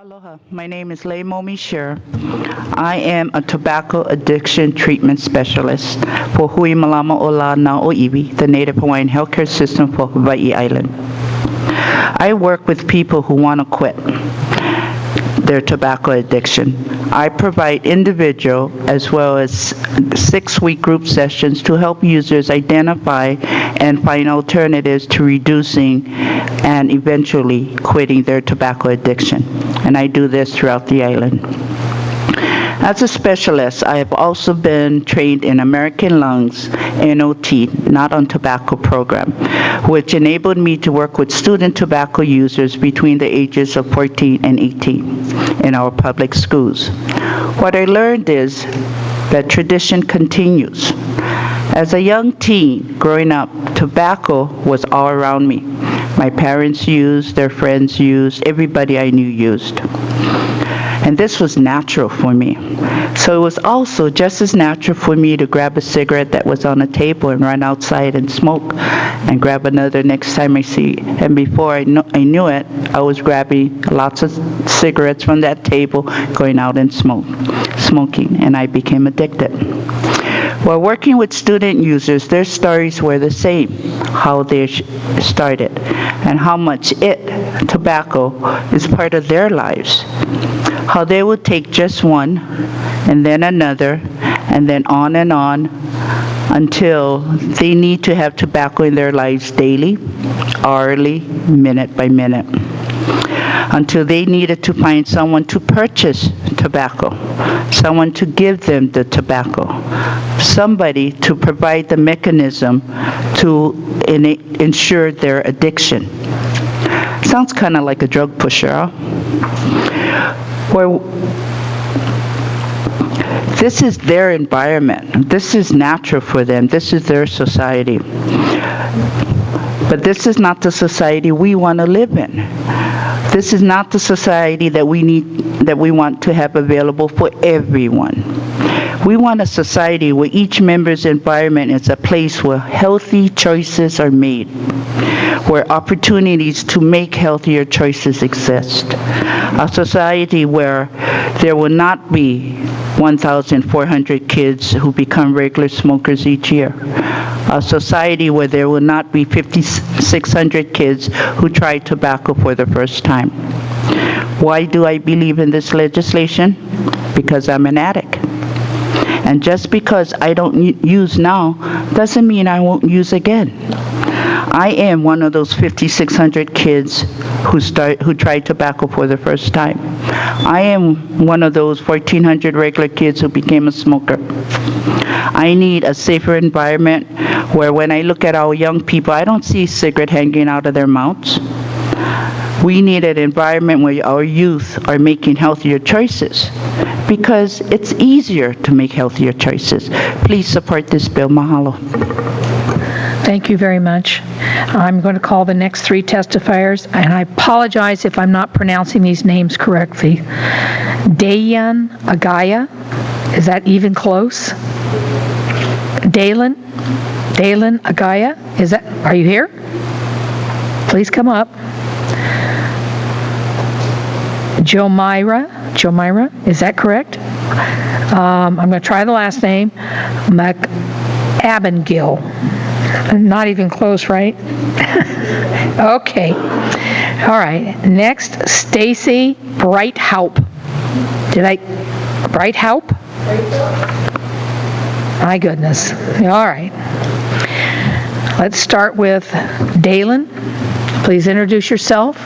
Aloha, my name is Leimo Mishir. I am a tobacco addiction treatment specialist for Hui Malama Ola Na Oiwi, the Native Hawaiian healthcare system for Hawaii Island. I work with people who want to quit their tobacco addiction. I provide individual as well as 6-week group sessions to help users identify and find alternatives to reducing and eventually quitting their tobacco addiction. And I do this throughout the island. As a specialist, I have also been trained in American Lungs NOT, not on tobacco program, which enabled me to work with student tobacco users between the ages of 14 and 18 in our public schools. What I learned is that tradition continues. As a young teen growing up, tobacco was all around me. My parents used, their friends used, everybody I knew used. And this was natural for me. So it was also just as natural for me to grab a cigarette that was on a table and run outside and smoke and grab another next time I see it. And before I knew it, I was grabbing lots of cigarettes from that table, going out and smoking, and I became addicted. While working with student users, their stories were the same, how they started and how much tobacco, is part of their lives. How they would take just one and then another and then on until they need to have tobacco in their lives daily, hourly, minute by minute. Until they needed to find someone to purchase tobacco, someone to give them the tobacco, somebody to provide the mechanism to ensure their addiction. Sounds kind of like a drug pusher, huh? Where this is their environment. This is natural for them. This is their society. But this is not the society we want to live in. This is not the society that we want to have available for everyone. We want a society where each member's environment is a place where healthy choices are made, where opportunities to make healthier choices exist. A society where there will not be 1,400 kids who become regular smokers each year. A society where there will not be 5,600 kids who try tobacco for the first time. Why do I believe in this legislation? Because I'm an addict. And just because I don't use now doesn't mean I won't use again. I am one of those 5,600 kids who tried tobacco for the first time. I am one of those 1,400 regular kids who became a smoker. I need a safer environment where when I look at our young people, I don't see cigarette hanging out of their mouths. We need an environment where our youth are making healthier choices because it's easier to make healthier choices. Please support this bill. Mahalo. Thank you very much. I'm going to call the next 3 testifiers, and I apologize if I'm not pronouncing these names correctly. Dayan Agaya, is that even close? Dalen Agaya, are you here? Please come up. Jomira, is that correct? I'm going to try the last name. McAbengill. Not even close, right? Okay. All right. Next, Stacy Brighthaupt. Brighthaupt? My goodness. All right. Let's start with Dalen. Please introduce yourself.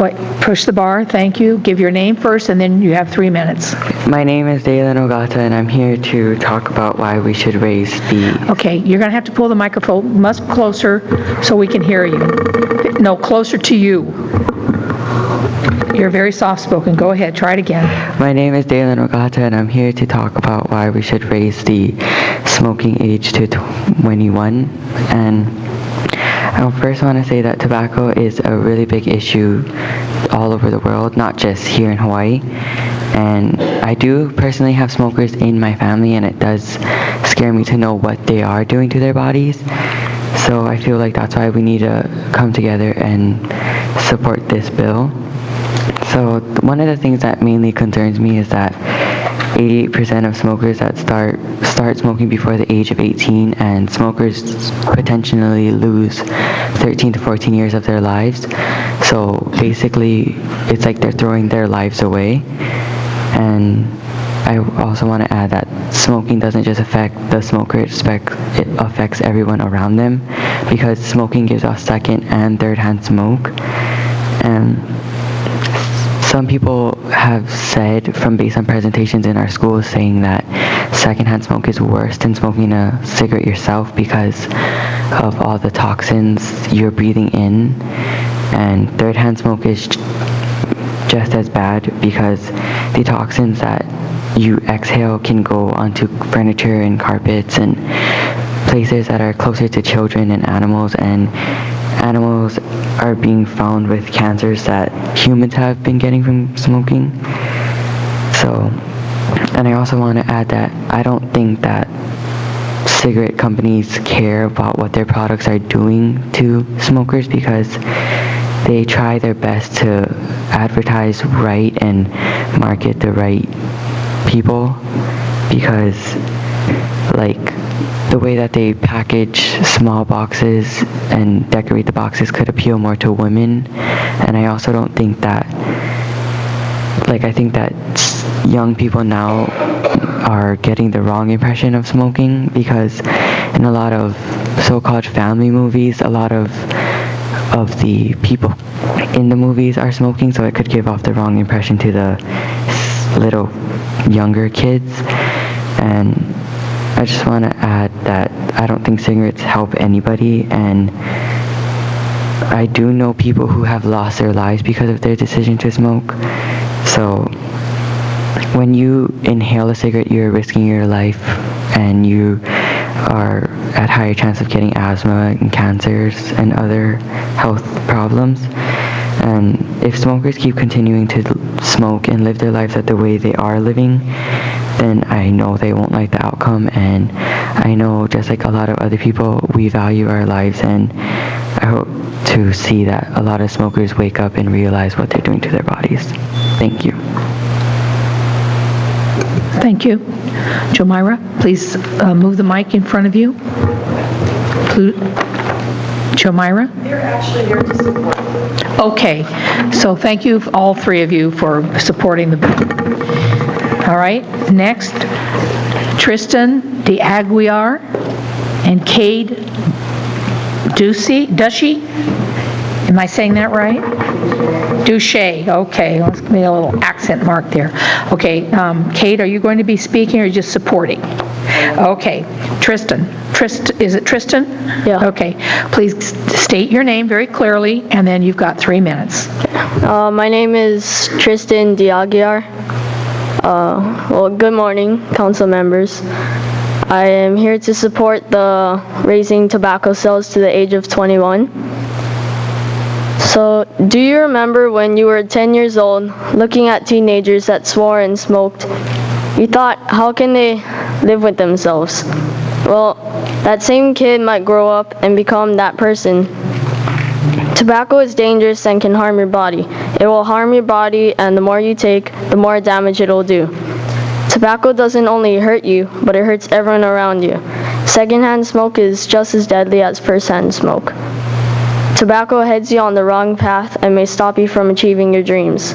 Wait, push the bar. Thank you. Give your name first, and then you have 3 minutes. My name is Dalen Ogata, and I'm here to talk about why we should raise the... Okay, you're going to have to pull the microphone much closer so we can hear you. No, closer to you. You're very soft-spoken. Go ahead. Try it again. My name is Dalen Ogata, and I'm here to talk about why we should raise the smoking age to 21. And I first want to say that tobacco is a really big issue all over the world, not just here in Hawaii. And I do personally have smokers in my family, and it does scare me to know what they are doing to their bodies. So I feel like that's why we need to come together and support this bill. So one of the things that mainly concerns me is that 88% of smokers that start smoking before the age of 18, and smokers potentially lose 13 to 14 years of their lives. So basically, it's like they're throwing their lives away. And I also want to add that smoking doesn't just affect the smoker, it affects everyone around them, because smoking gives off second and third hand smoke. And some people have said, from based on presentations in our schools, saying that secondhand smoke is worse than smoking a cigarette yourself because of all the toxins you're breathing in. And third-hand smoke is just as bad because the toxins that you exhale can go onto furniture and carpets and places that are closer to children and animals are being found with cancers that humans have been getting from smoking. So, and I also want to add that I don't think that cigarette companies care about what their products are doing to smokers, because they try their best to advertise right and market the right people, because like the way that they package small boxes and decorate the boxes could appeal more to women. And I also don't think that, I think that young people now are getting the wrong impression of smoking, because in a lot of so-called family movies, a lot of the people in the movies are smoking, so it could give off the wrong impression to the little younger kids. And I just want to add that I don't think cigarettes help anybody, and I do know people who have lost their lives because of their decision to smoke. So when you inhale a cigarette, you're risking your life, and you are at higher chance of getting asthma and cancers and other health problems. And if smokers keep continuing to smoke and live their lives at the way they are living, then I know they won't like the outcome. And I know, just like a lot of other people, we value our lives, and I hope to see that a lot of smokers wake up and realize what they're doing to their bodies. Thank you. Thank you. Jomira, please move the mic in front of you. Jomira? They're actually here to support. Okay, so thank you, all three of you, for supporting the bill. All right, next, Tristan DeAguiar and Cade Ducey. Am I saying that right? Duche, okay, let's make a little accent mark there. Okay, Cade, are you going to be speaking or just supporting? Okay, Tristan, is it Tristan? Yeah. Okay, please state your name very clearly, and then you've got 3 minutes. My name is Tristan DeAguiar. Well, good morning, council members. I am here to support the raising tobacco sales to the age of 21. So, do you remember when you were 10 years old, looking at teenagers that swore and smoked? You thought, how can they live with themselves? Well, that same kid might grow up and become that person. Tobacco is dangerous and can harm your body. It will harm your body, and the more you take, the more damage it will do. Tobacco doesn't only hurt you, but it hurts everyone around you. Secondhand smoke is just as deadly as first-hand smoke. Tobacco heads you on the wrong path and may stop you from achieving your dreams.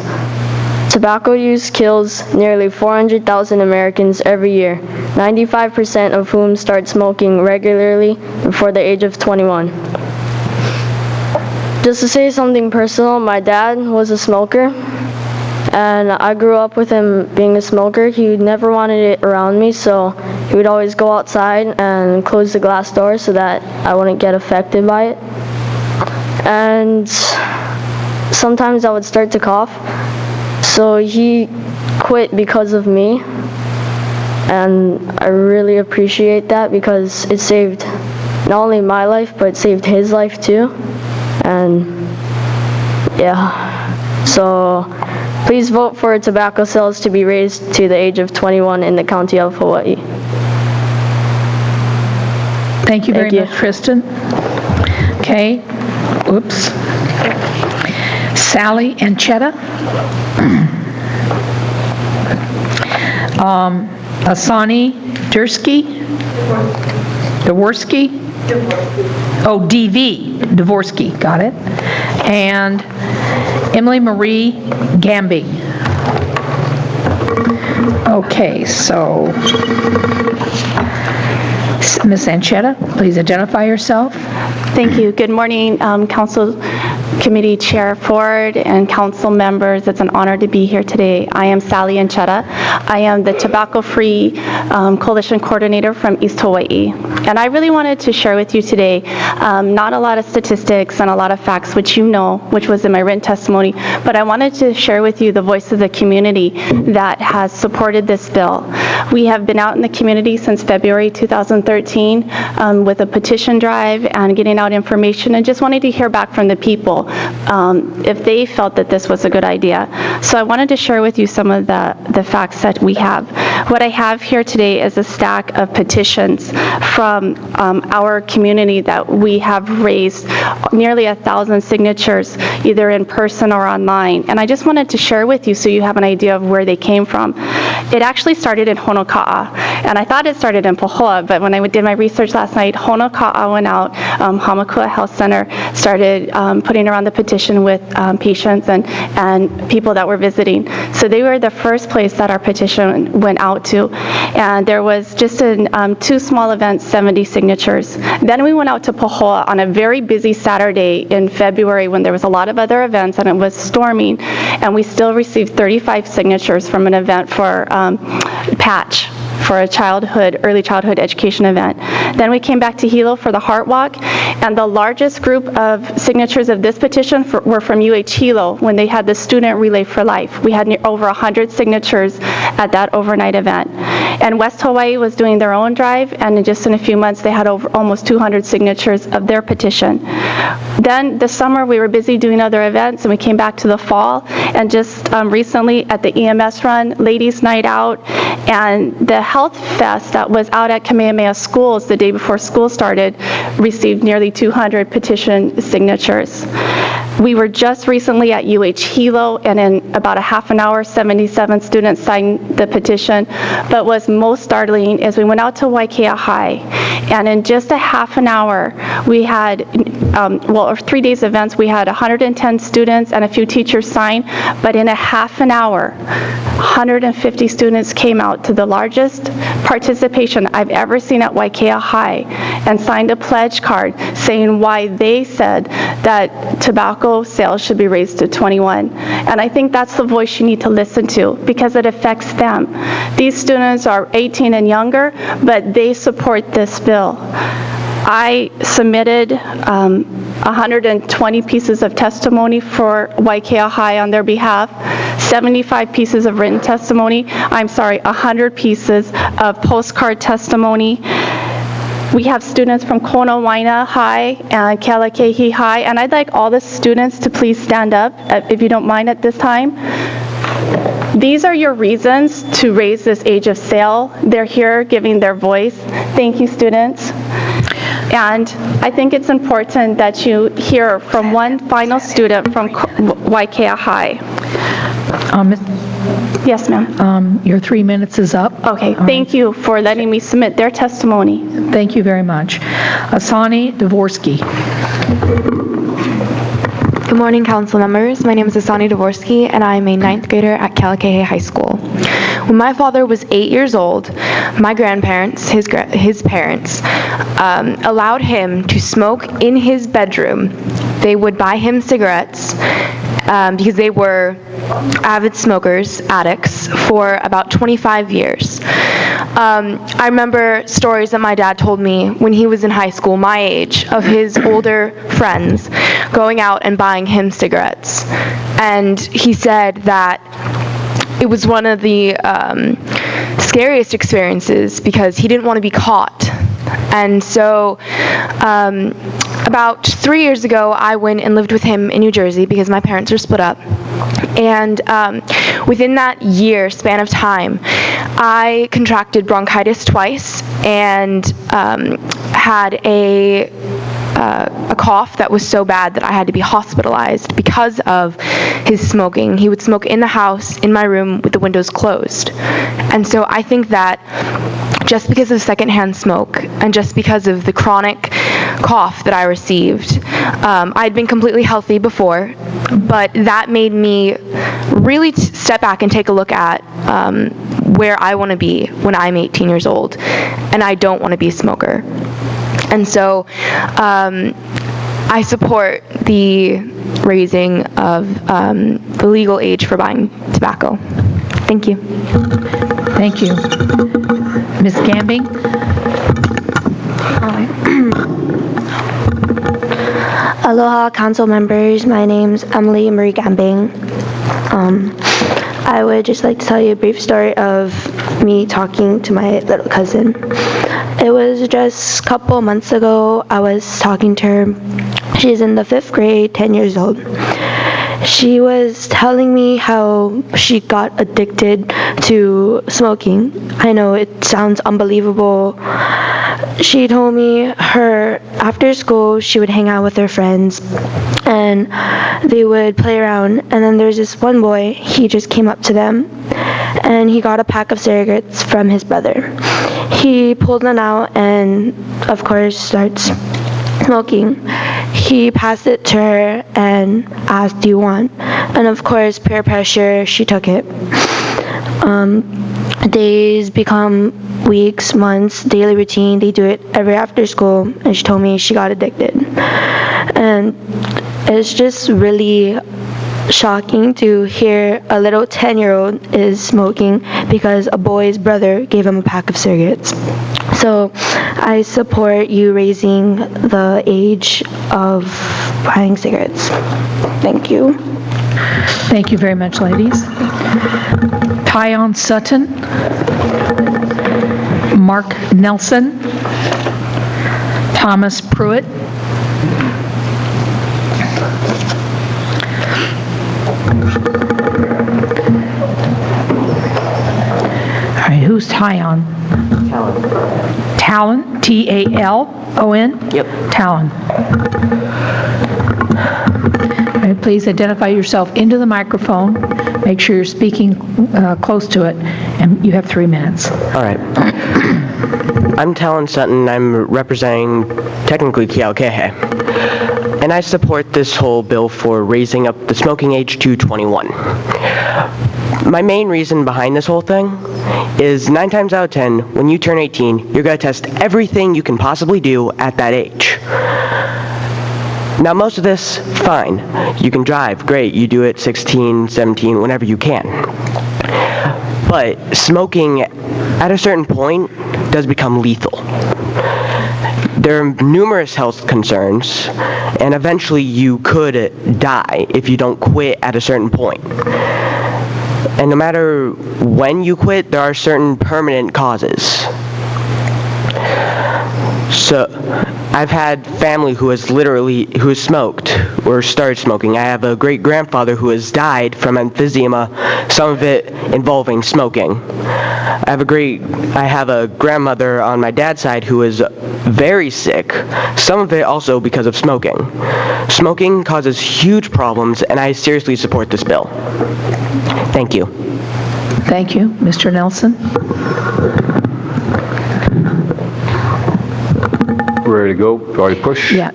Tobacco use kills nearly 400,000 Americans every year, 95% of whom start smoking regularly before the age of 21. Just to say something personal, my dad was a smoker, and I grew up with him being a smoker. He never wanted it around me, so he would always go outside and close the glass door so that I wouldn't get affected by it. And sometimes I would start to cough, so he quit because of me, and I really appreciate that, because it saved not only my life, but it saved his life too. And yeah, so please vote for tobacco sales to be raised to the age of 21 in the county of Hawaii. Thank you very Thank you. much, Tristan. Okay, oops. Sally Anchetta. Asani Dvorsky. Oh, DV, Dvorsky, got it. And Emily Marie Gamby. Okay, so Ms. Anchetta, please identify yourself. Thank you. Good morning, Council Committee Chair Ford and council members. It's an honor to be here today. I am Sally Anchetta. I am the Tobacco-Free Coalition Coordinator from East Hawaii. And I really wanted to share with you today not a lot of statistics and a lot of facts, which you know, which was in my written testimony, but I wanted to share with you the voice of the community that has supported this bill. We have been out in the community since February 2013 with a petition drive and getting out information, and just wanted to hear back from the people if they felt that this was a good idea. So I wanted to share with you some of the facts that we have. What I have here today is a stack of petitions from our community that we have raised nearly 1,000 signatures, either in person or online. And I just wanted to share with you so you have an idea of where they came from. It actually started in Honoka'a, and I thought it started in Pahoa, but when I did my research last night, Honoka'a went out, Hamakua Health Center started putting around the petition with patients and people that were visiting. So they were the first place that our petition went out to, and there was just in 2 small events, 70 signatures. Then we went out to Pahoa on a very busy Saturday in February when there was a lot of other events and it was storming, and we still received 35 signatures from an event for Patch, for a early childhood education event. Then we came back to Hilo for the Heart Walk, and the largest group of signatures of this petition were from UH Hilo when they had the Student Relay for Life. We had over 100 signatures at that overnight event. And West Hawaii was doing their own drive, and just in a few months they had almost 200 signatures of their petition. Then this summer we were busy doing other events, and we came back to the fall, and just recently at the EMS run, Ladies Night Out, and the Health Fest that was out at Kamehameha Schools the day before school started received nearly 200 petition signatures. We were just recently at UH Hilo, and in about a half an hour, 77 students signed the petition. But what's most startling is we went out to Waikea High, and in just a half an hour, we had, 3 days events, we had 110 students and a few teachers sign, but in a half an hour, 150 students came out to the largest participation I've ever seen at Waikea High and signed a pledge card saying why they said that tobacco sales should be raised to 21. And I think that's the voice you need to listen to because it affects them. These students are 18 and younger, but they support this bill. I submitted 120 pieces of testimony for Waikea High on their behalf, 75 pieces of written testimony, 100 pieces of postcard testimony. We have students from Kona Waina High and Kealakehi High, and I'd like all the students to please stand up, if you don't mind at this time. These are your reasons to raise this age of sale. They're here giving their voice. Thank you, students. And I think it's important that you hear from one final student from Waikea High. Yes, ma'am. Your 3 minutes is up. Okay, thank you for letting me submit their testimony. Thank you very much. Asani Dvorsky. Good morning, council members. My name is Asani Dvorsky, and I'm a 9th grader at Kealakehe High School. When my father was 8 years old, my grandparents, his parents, allowed him to smoke in his bedroom. They would buy him cigarettes because they were avid smokers, addicts, for about 25 years. I remember stories that my dad told me when he was in high school, my age, of his older friends going out and buying him cigarettes. And he said that it was one of the scariest experiences because he didn't want to be caught. And so about 3 years ago, I went and lived with him in New Jersey because my parents are split up. And within that span of time, I contracted bronchitis twice and had a a cough that was so bad that I had to be hospitalized because of his smoking. He would smoke in the house, in my room, with the windows closed. And so I think that just because of secondhand smoke and just because of the chronic cough that I received, I'd been completely healthy before, but that made me really step back and take a look at where I want to be when I'm 18 years old, and I don't want to be a smoker. And so I support the raising of the legal age for buying tobacco. Thank you. Thank you. Ms. Gambing? Aloha, council members. My name's Emily Marie Gambing. I would just like to tell you a brief story of me talking to my little cousin. It was just a couple months ago. I was talking to her. She's in the 5th grade, 10 years old. She was telling me how she got addicted to smoking. I know it sounds unbelievable. She told me after school she would hang out with her friends and they would play around, and then there's this one boy, he just came up to them and he got a pack of cigarettes from his brother. He pulled one out and of course starts smoking. He passed it to her and asked, "Do you want?" And of course, peer pressure, she took it. Days become weeks, months, daily routine. They do it every after school, and she told me she got addicted. And it's just really shocking to hear a little 10-year-old is smoking because a boy's brother gave him a pack of cigarettes. So I support you raising the age of buying cigarettes. Thank you. Thank you very much, ladies. Tyon Sutton, Mark Nelson, Thomas Pruitt, all right, who's Tyon? Talon, T-A-L-O-N? Yep. Talon. All right, please identify yourself into the microphone. Make sure you're speaking close to it, and you have 3 minutes. All right. I'm Talon Sutton. I'm representing technically Keaukehe. And I support this whole bill for raising up the smoking age to 21. My main reason behind this whole thing is 9 times out of 10, when you turn 18, you're going to test everything you can possibly do at that age. Now, most of this, fine. You can drive, great. You do it 16, 17, whenever you can. But smoking, at a certain point, does become lethal. There are numerous health concerns, and eventually you could die if you don't quit at a certain point. And no matter when you quit, there are certain permanent causes. So, I've had family who has smoked or started smoking. I have a great-grandfather who has died from emphysema, some of it involving smoking. I have a grandmother on my dad's side who is very sick, some of it also because of smoking. Smoking causes huge problems, and I seriously support this bill. Thank you. Thank you. Mr. Nelson? Ready to go? Already push? Yeah.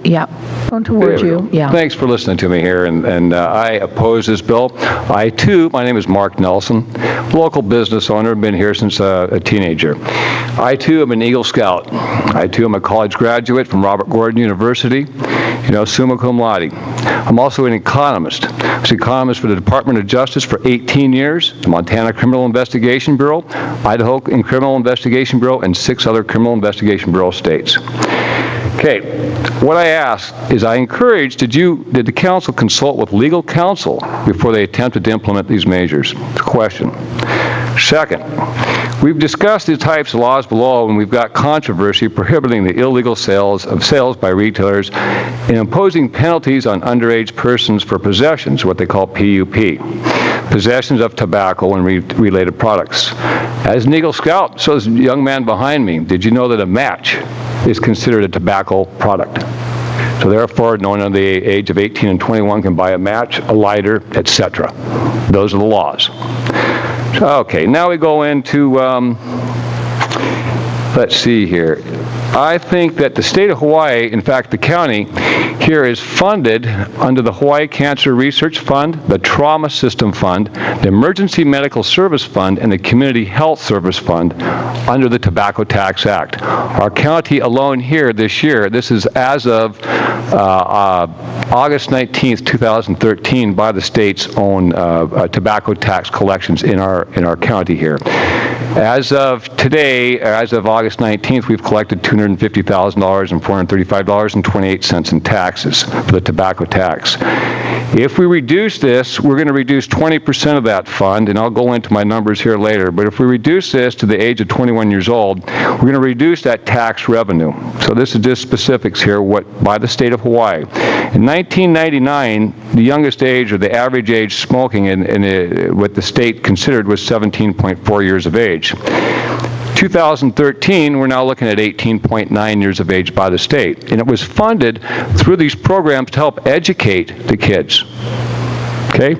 Going towards There we you. go. Yeah. Thanks for listening to me here, and I oppose this bill. I, too, my name is Mark Nelson, local business owner, been here since a teenager. I, too, am an Eagle Scout. I, too, am a college graduate from Robert Gordon University, summa cum laude. I'm also an economist. I was an economist for the Department of Justice for 18 years, the Montana Criminal Investigation Bureau, Idaho Criminal Investigation Bureau, and 6 other Criminal Investigation Bureau states. Okay, what I asked is did the council consult with legal counsel before they attempted to implement these measures? It's a question. Second, we've discussed the types of laws below, and we've got controversy prohibiting the illegal sales by retailers and imposing penalties on underage persons for possessions, what they call PUP, possessions of tobacco and related products. As an Eagle Scout, so is the young man behind me. Did you know that a match is considered a tobacco product? So therefore, no one under the age of 18 and 21 can buy a match, a lighter, etc. Those are the laws. Okay, now we go into, let's see here. I think that the state of Hawaii, in fact, the county here is funded under the Hawaii Cancer Research Fund, the Trauma System Fund, the Emergency Medical Service Fund, and the Community Health Service Fund under the Tobacco Tax Act. Our county alone here this year, this is as of August 19th, 2013, by the state's own tobacco tax collections in our county here. As of today, as of August 19th, we've collected $250,000 and $435.28 in taxes for the tobacco tax. If we reduce this, we're going to reduce 20% of that fund, and I'll go into my numbers here later, but if we reduce this to the age of 21 years old, we're going to reduce that tax revenue. So this is just specifics here by the state of Hawaii. In 1999, the youngest age, or the average age smoking in what the state considered was 17.4 years of age. 2013, we're now looking at 18.9 years of age by the state. And it was funded through these programs to help educate the kids. Okay?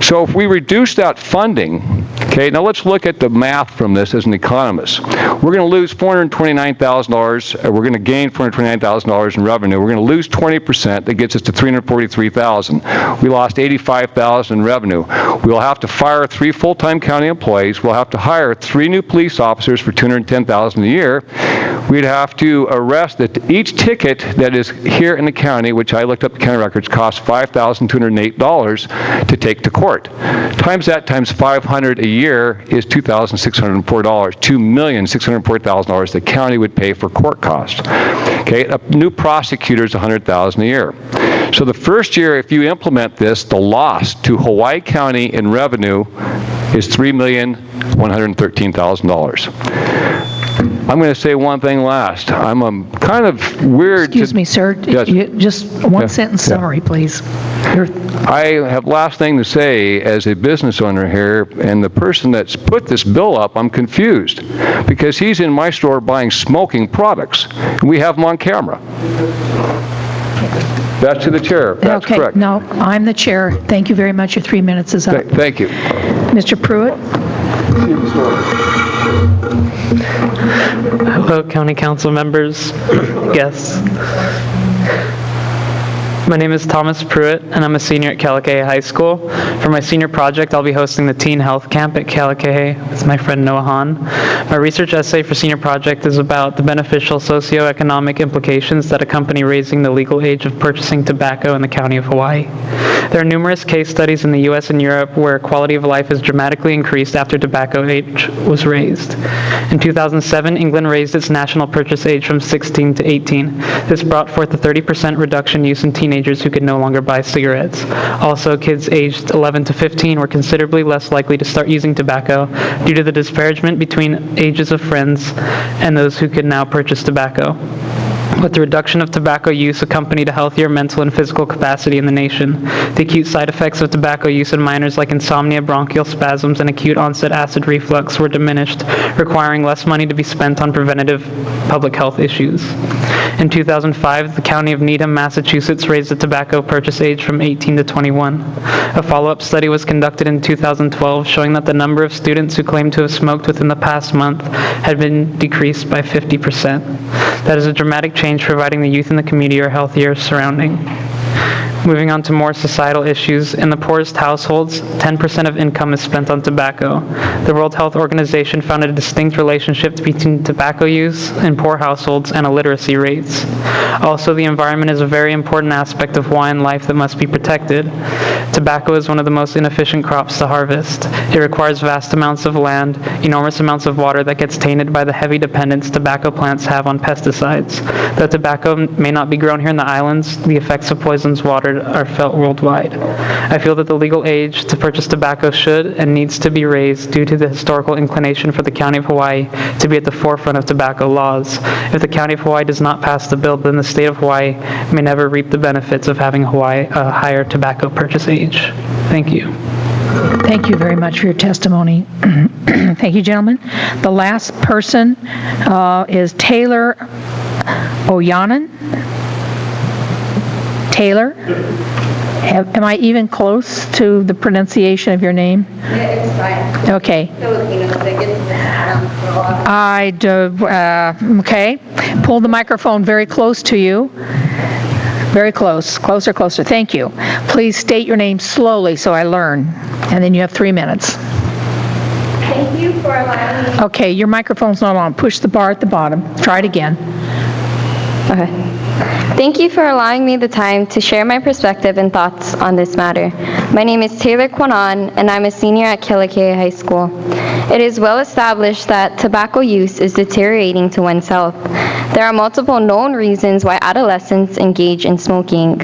So if we reduce that funding, okay, now let's look at the math from this as an economist. We're going to lose $429,000, we're going to gain $429,000 in revenue. We're going to lose 20%, that gets us to $343,000. We lost $85,000 in revenue. We'll have to fire 3 full-time county employees. We'll have to hire 3 new police officers for $210,000 a year. We'd have to arrest each ticket that is here in the county, which I looked up the county records, costs $5,208 to take to court. Times that times 500 a year is $2,604, $2,604,000 the county would pay for court costs. Okay, a new prosecutor is $100,000 a year. So the first year, if you implement this, the loss to Hawaii County in revenue is $3,113,000. I'm going to say one thing last. I'm kind of weird. Excuse me, sir. Yes. Just one sentence summary, please. I have last thing to say as a business owner here, and the person that's put this bill up, I'm confused because he's in my store buying smoking products, and we have him on camera. That's to the chair. That's okay, correct. No, I'm the chair. Thank you very much. Your 3 minutes is up. Thank you. Mr. Pruitt? Hello, County Council members, guests. My name is Thomas Pruitt, and I'm a senior at Kalakaua High School. For my senior project, I'll be hosting the Teen Health Camp at Kalakaua with my friend Noah Hahn. My research essay for senior project is about the beneficial socioeconomic implications that accompany raising the legal age of purchasing tobacco in the county of Hawaii. There are numerous case studies in the U.S. and Europe where quality of life has dramatically increased after tobacco age was raised. In 2007, England raised its national purchase age from 16 to 18. This brought forth a 30% reduction in use in teenagers who could no longer buy cigarettes. Also, kids aged 11 to 15 were considerably less likely to start using tobacco due to the disparagement between ages of friends and those who could now purchase tobacco. With the reduction of tobacco use accompanied a healthier mental and physical capacity in the nation. The acute side effects of tobacco use in minors like insomnia, bronchial spasms, and acute onset acid reflux were diminished, requiring less money to be spent on preventative public health issues. In 2005, the county of Needham, Massachusetts raised the tobacco purchase age from 18 to 21. A follow-up study was conducted in 2012 showing that the number of students who claimed to have smoked within the past month had been decreased by 50%. That is a dramatic change, providing the youth in the community a healthier surrounding. Moving on to more societal issues, in the poorest households, 10% of income is spent on tobacco. The World Health Organization found a distinct relationship between tobacco use in poor households and illiteracy rates. Also, the environment is a very important aspect of Hawaiian life that must be protected. Tobacco is one of the most inefficient crops to harvest. It requires vast amounts of land, enormous amounts of water that gets tainted by the heavy dependence tobacco plants have on pesticides. Though tobacco may not be grown here in the islands, the effects of poisoned water are felt worldwide. I feel that the legal age to purchase tobacco should and needs to be raised due to the historical inclination for the County of Hawaii to be at the forefront of tobacco laws. If the County of Hawaii does not pass the bill, then the state of Hawaii may never reap the benefits of having Hawaii a higher tobacco purchase age. Thank you. Thank you very much for your testimony. Thank you, gentlemen. The last person is Taylor Oyanen. Taylor? Am I even close to the pronunciation of your name? It's fine. Okay. Filipino, so it gets around for a while. Okay. Pull the microphone very close to you. Very close. Closer, closer. Thank you. Please state your name slowly so I learn. And then you have 3 minutes. Thank you for allowing me. Okay, your microphone's not on. Push the bar at the bottom. Try it again. Okay. Thank you for allowing me the time to share my perspective and thoughts on this matter. My name is Taylor Quanon, and I'm a senior at Kealakekua High School. It is well established that tobacco use is deteriorating to one's health. There are multiple known reasons why adolescents engage in smoking.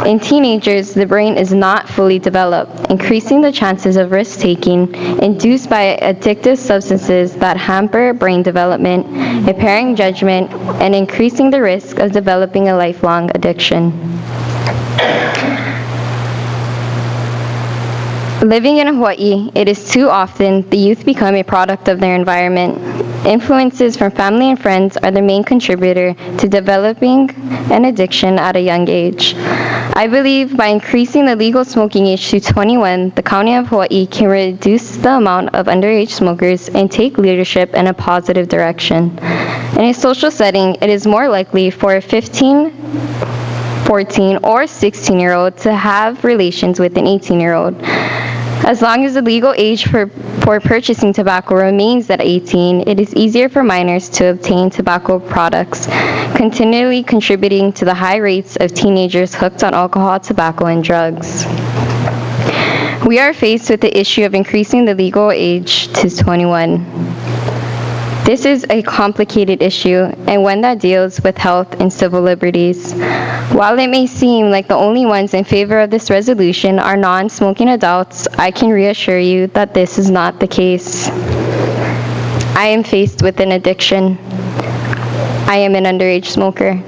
In teenagers, the brain is not fully developed, increasing the chances of risk-taking induced by addictive substances that hamper brain development, impairing judgment, and increasing the risk of developing a lifelong addiction. Living in Hawaii, it is too often the youth become a product of their environment. Influences from family and friends are the main contributor to developing an addiction at a young age. I believe by increasing the legal smoking age to 21, the County of Hawaii can reduce the amount of underage smokers and take leadership in a positive direction. In a social setting, it is more likely for a 15, 14, or 16-year-old to have relations with an 18-year-old. As long as the legal age for purchasing tobacco remains at 18, it is easier for minors to obtain tobacco products, continually contributing to the high rates of teenagers hooked on alcohol, tobacco, and drugs. We are faced with the issue of increasing the legal age to 21. This is a complicated issue and one that deals with health and civil liberties. While it may seem like the only ones in favor of this resolution are non-smoking adults, I can reassure you that this is not the case. I am faced with an addiction. I am an underage smoker.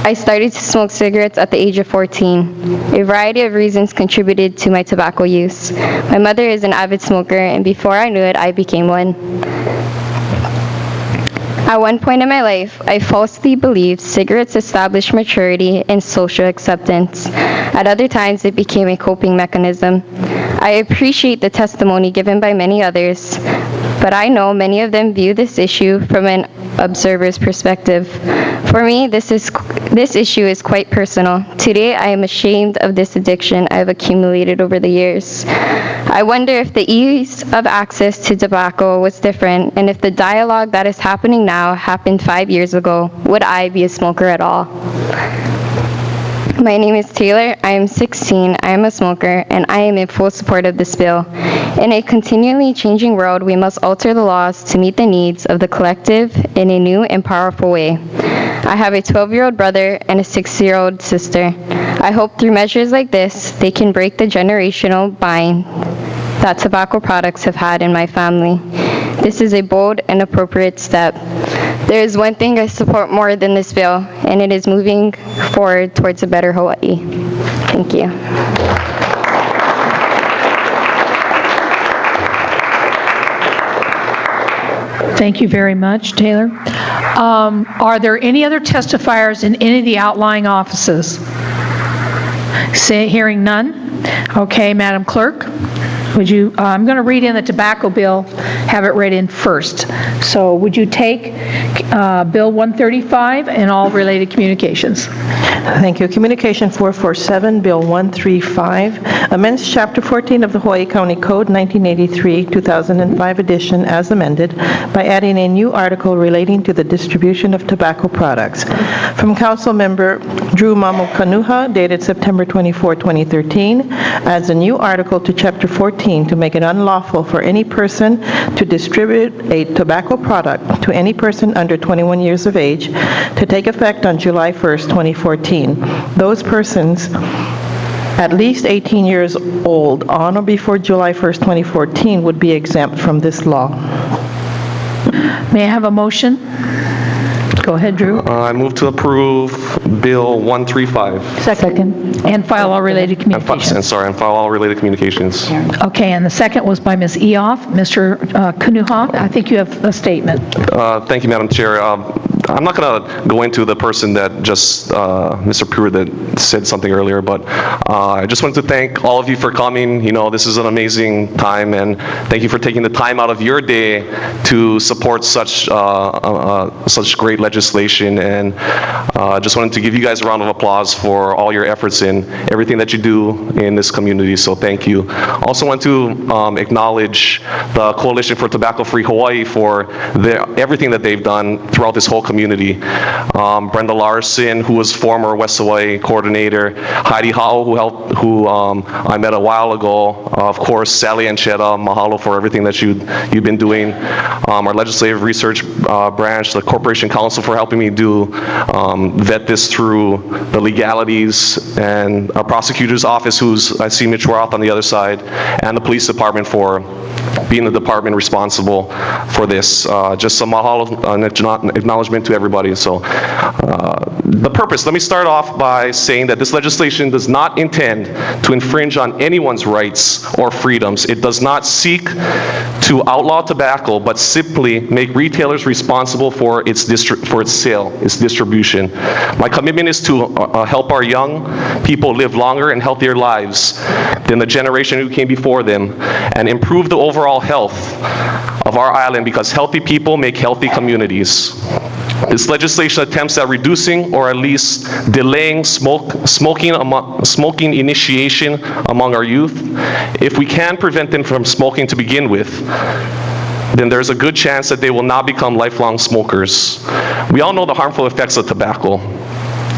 I started to smoke cigarettes at the age of 14. A variety of reasons contributed to my tobacco use. My mother is an avid smoker, and before I knew it, I became one. At one point in my life, I falsely believed cigarettes established maturity and social acceptance. At other times, it became a coping mechanism. I appreciate the testimony given by many others, but I know many of them view this issue from an observer's perspective. For me, this issue is quite personal. Today, I am ashamed of this addiction I have accumulated over the years. I wonder if the ease of access to tobacco was different, and if the dialogue that is happening now happened 5 years ago, would I be a smoker at all? My name is Taylor. I am 16. I am a smoker, and I am in full support of this bill. In a continually changing world, we must alter the laws to meet the needs of the collective in a new and powerful way. I have a 12-year-old brother and a 6-year-old sister. I hope through measures like this, they can break the generational bind that tobacco products have had in my family. This is a bold and appropriate step. There is one thing I support more than this bill, and it is moving forward towards a better Hawaii. Thank you. Thank you very much, Taylor. Are there any other testifiers in any of the outlying offices? Hearing none. Okay, Madam Clerk, would you, I'm going to read in the tobacco bill, have it read in first. So would you take Bill 135 and all related communications? Thank you. Communication 447, Bill 135, amends Chapter 14 of the Hawaii County Code 1983, 2005 edition as amended by adding a new article relating to the distribution of tobacco products. From Council Member Drew Mamokanuha, dated September 24, 2013, adds a new article to Chapter 14 to make it unlawful for any person to distribute a tobacco product to any person under 21 years of age to take effect on July 1st, 2014. Those persons at least 18 years old on or before July 1st, 2014 would be exempt from this law. May I have a motion? Go ahead, Drew. I move to approve Bill 135. Second. And file all related communications. And file all related communications. Okay, and the second was by Ms. Eoff. Mr. Kanuha, I think you have a statement. Thank you, Madam Chair. I'm not going to go into the person that just, Mr. Pruitt, that said something earlier, but I just wanted to thank all of you for coming. You know, this is an amazing time, and thank you for taking the time out of your day to support such great legislation. And just wanted to give you guys a round of applause for all your efforts in everything that you do in this community, so thank you. Also want to acknowledge the Coalition for Tobacco-Free Hawaii for everything that they've done throughout this whole community. Brenda Larson, who was former West Hawaii coordinator, Heidi Hao, who I met a while ago, of course, Sally Anchetta, mahalo for everything that you've been doing, our legislative research branch, the Corporation Council for helping me vet this through the legalities, and our prosecutor's office, I see Mitch Roth on the other side, and the police department for being the department responsible for this. Just some mahalo and acknowledgement to everybody. So the purpose, let me start off by saying that this legislation does not intend to infringe on anyone's rights or freedoms. It does not seek to outlaw tobacco, but simply make retailers responsible for its sale, its distribution. My commitment is to help our young people live longer and healthier lives than the generation who came before them, and improve the overall health of our island, because healthy people make healthy communities. This legislation attempts at reducing or at least delaying smoking initiation among our youth. If we can prevent them from smoking to begin with, then there's a good chance that they will not become lifelong smokers. We all know the harmful effects of tobacco.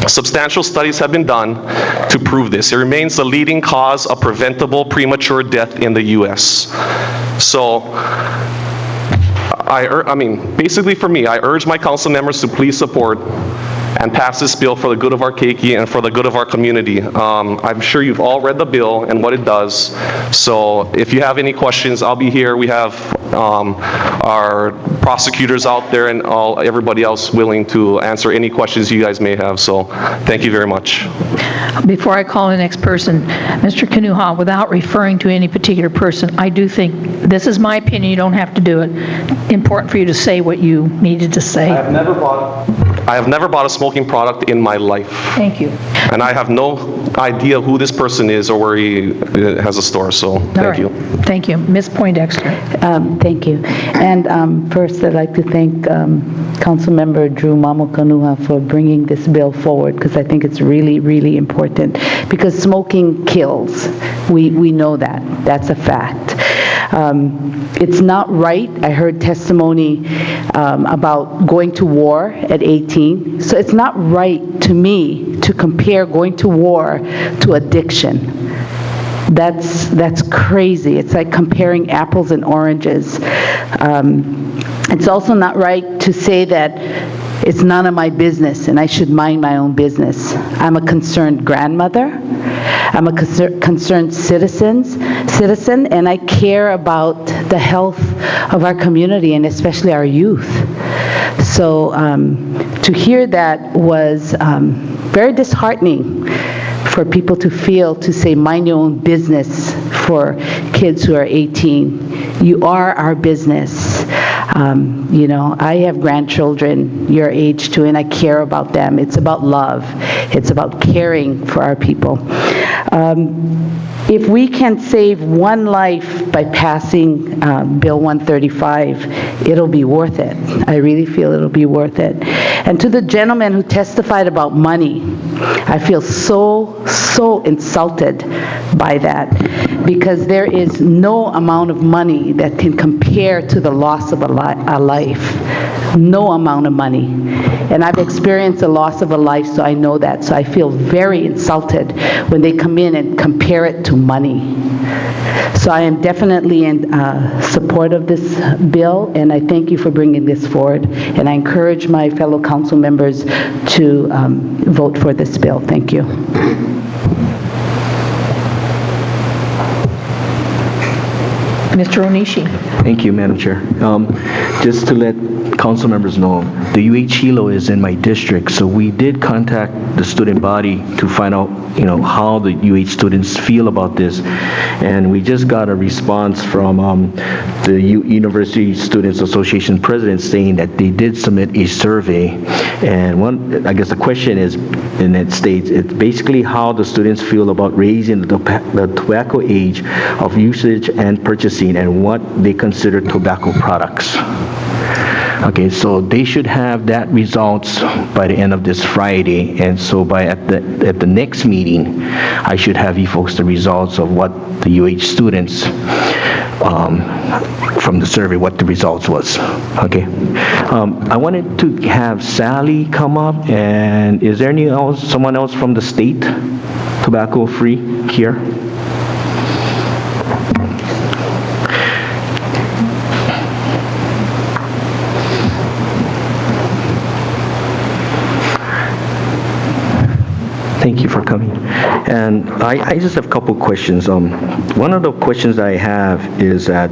Substantial studies have been done to prove this. It remains the leading cause of preventable premature death in the U.S. So, basically for me, I urge my council members to please support and pass this bill for the good of our keiki and for the good of our community. I'm sure you've all read the bill and what it does. So if you have any questions, I'll be here. We have our prosecutors out there and everybody else willing to answer any questions you guys may have. So thank you very much. Before I call the next person, Mr. Kanuha, without referring to any particular person, I do think, this is my opinion, you don't have to do it, important for you to say what you needed to say. I have never bought a smoking product in my life. Thank you. And I have no idea who this person is or where he has a store, so thank you. Thank you. Ms. Poindexter. Thank you. And first, I'd like to thank Councilmember Drew Mamo Kanuha for bringing this bill forward, because I think it's really, really important, because smoking kills. We know that. That's a fact. It's not right. I heard testimony about going to war at 18. So it's not right to me to compare going to war to addiction. That's crazy. It's like comparing apples and oranges. It's also not right to say that it's none of my business and I should mind my own business. I'm a concerned grandmother. I'm a concerned citizen, and I care about the health of our community and especially our youth. So to hear that was very disheartening for people to say, mind your own business for kids who are 18. You are our business. I have grandchildren your age too, and I care about them. It's about love. It's about caring for our people. If we can save one life by passing Bill 135, it'll be worth it. I really feel it'll be worth it. And to the gentleman who testified about money, I feel so insulted by that, because there is no amount of money that can compare to the loss of a life. No amount of money. And I've experienced the loss of a life, so I know that. So I feel very insulted when they come in and compare it to money. So I am definitely in support of this bill, and I thank you for bringing this forward. And I encourage my fellow council members to vote for this bill. Thank you. Mr. Onishi. Thank you, Madam Chair. Just to let council members know, the UH Hilo is in my district, so we did contact the student body to find out, how the UH students feel about this. And we just got a response from the University Students Association president saying that they did submit a survey. And I guess the question is, and it states, it's basically how the students feel about raising the tobacco age of usage and purchasing and what they consider tobacco products. Okay, so they should have that results by the end of this Friday, and so at the next meeting, I should have you folks the results of what the UH students from the survey, what the results was. Okay, I wanted to have Sally come up, and is there someone else from the state tobacco free here? Thank you for coming. And I just have a couple questions. One of the questions I have is that,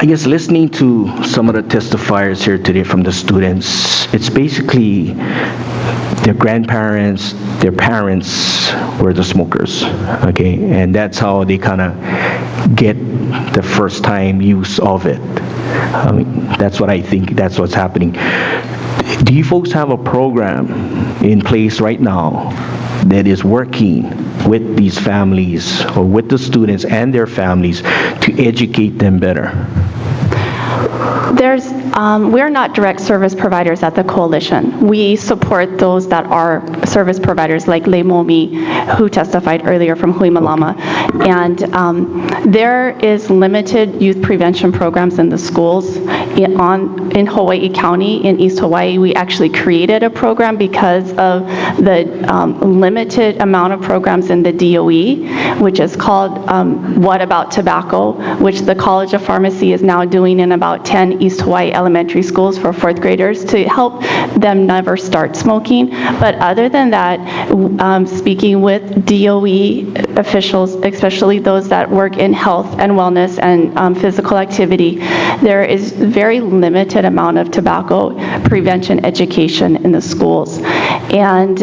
I guess listening to some of the testifiers here today from the students, it's basically their grandparents, their parents were the smokers, okay? And that's how they kind of get the first time use of it. I mean, that's what I think, that's what's happening. Do you folks have a program in place right now that is working with these families or with the students and their families to educate them better? We're not direct service providers at the coalition. We support those that are service providers, like Leimomi, who testified earlier from Hui Malama. And there is limited youth prevention programs in the schools. In Hawaii County, in East Hawaii, we actually created a program because of the limited amount of programs in the DOE, which is called What About Tobacco, which the College of Pharmacy is now doing in about 10 East Hawaii elementary schools for fourth graders to help them never start smoking. But other than that, speaking with DOE officials, especially those that work in health and wellness and physical activity, there is very limited amount of tobacco prevention education in the schools. And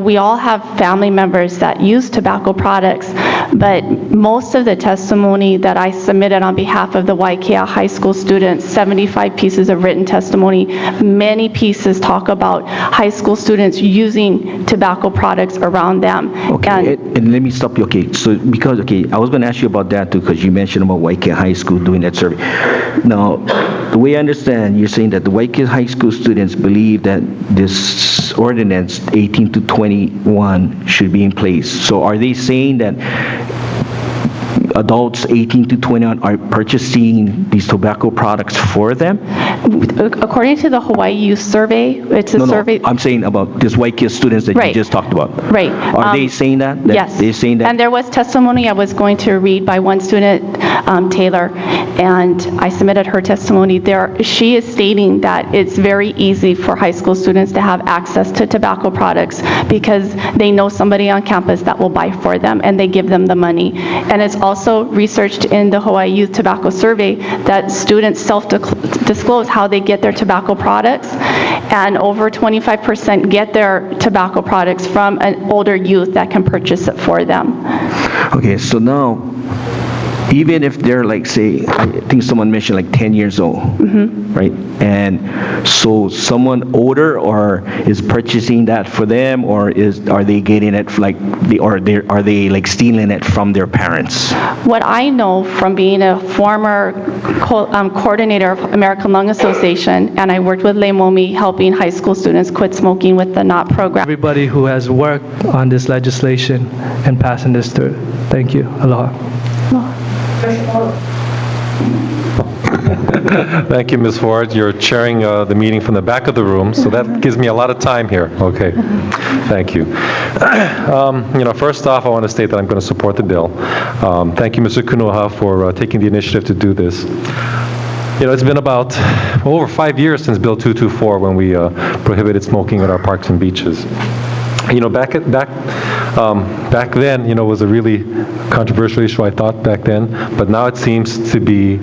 we all have family members that use tobacco products, but most of the testimony that I submitted on behalf of the Waikea High School students, 75 pieces of written testimony, many pieces talk about high school students using tobacco products around them. Okay, and let me stop you. Okay, so because, I was going to ask you about that too, because you mentioned about Waikea High School doing that survey. Now, the way I understand, you're saying that the Waikea High School students believe that this ordinance 18 to 21 should be in place. So are they saying that adults 18 to 21 are purchasing these tobacco products for them? According to the Hawaii Youth Survey, it's a survey. No, I'm saying about this Waikea students that you just talked about. Right. Are they saying that? Yes. They're saying that? And there was testimony I was going to read by one student, Taylor, and I submitted her testimony there. She is stating that it's very easy for high school students to have access to tobacco products because they know somebody on campus that will buy for them and they give them the money. And it's also researched in the Hawaii Youth Tobacco Survey that students self-disclose how they get their tobacco products, and over 25% get their tobacco products from an older youth that can purchase it for them. Okay, so now, even if they're like, say, I think someone mentioned like 10 years old, right? And so someone older or is purchasing that for them, or are they getting it are they like stealing it from their parents? What I know from being a former coordinator of American Lung Association, and I worked with Leimomi helping high school students quit smoking with the NOT program. Everybody who has worked on this legislation and passing this through. Thank you. Aloha. Thank you, Ms. Ford. You're chairing the meeting from the back of the room, so that gives me a lot of time here. Okay, thank you. First off, I want to state that I'm going to support the bill. Thank you, Mr. Kunoha, for taking the initiative to do this. It's been about over 5 years since Bill 224 when we prohibited smoking at our parks and beaches. Back Back then, you know, was a really controversial issue, I thought, back then, but now it seems to be,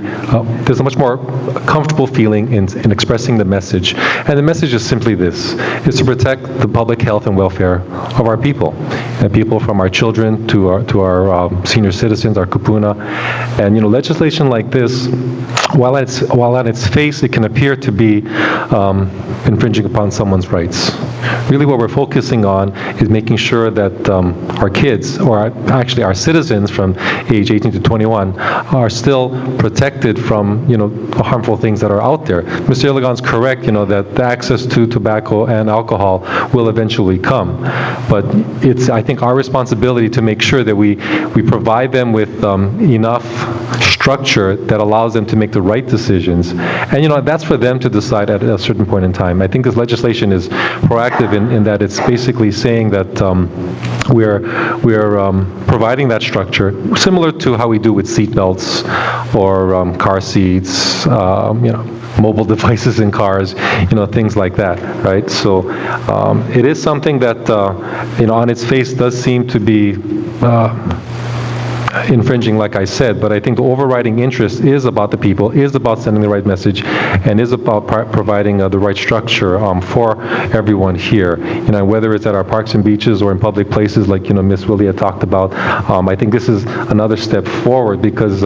there's a much more comfortable feeling in expressing the message. And the message is simply this, is to protect the public health and welfare of our people, and people from our children to our senior citizens, our kupuna. And, you know, legislation like this, while on its face it can appear to be infringing upon someone's rights, really what we're focusing on is making sure that our kids, or actually our citizens from age 18 to 21, are still protected from, you know, the harmful things that are out there. Mr. Iligan's correct, you know, that the access to tobacco and alcohol will eventually come. But it's, I think, our responsibility to make sure that we provide them with enough structure that allows them to make the right decisions. And, you know, that's for them to decide at a certain point in time. I think this legislation is proactive in that it's basically saying that we're providing that structure, similar to how we do with seat belts or car seats, you know, mobile devices in cars, you know, things like that, right? So it is something that, you know, on its face does seem to be infringing, like I said, but I think the overriding interest is about the people, is about sending the right message, and is about providing the right structure for everyone here. You know, whether it's at our parks and beaches or in public places like, you know, Ms. Willie had talked about, I think this is another step forward because,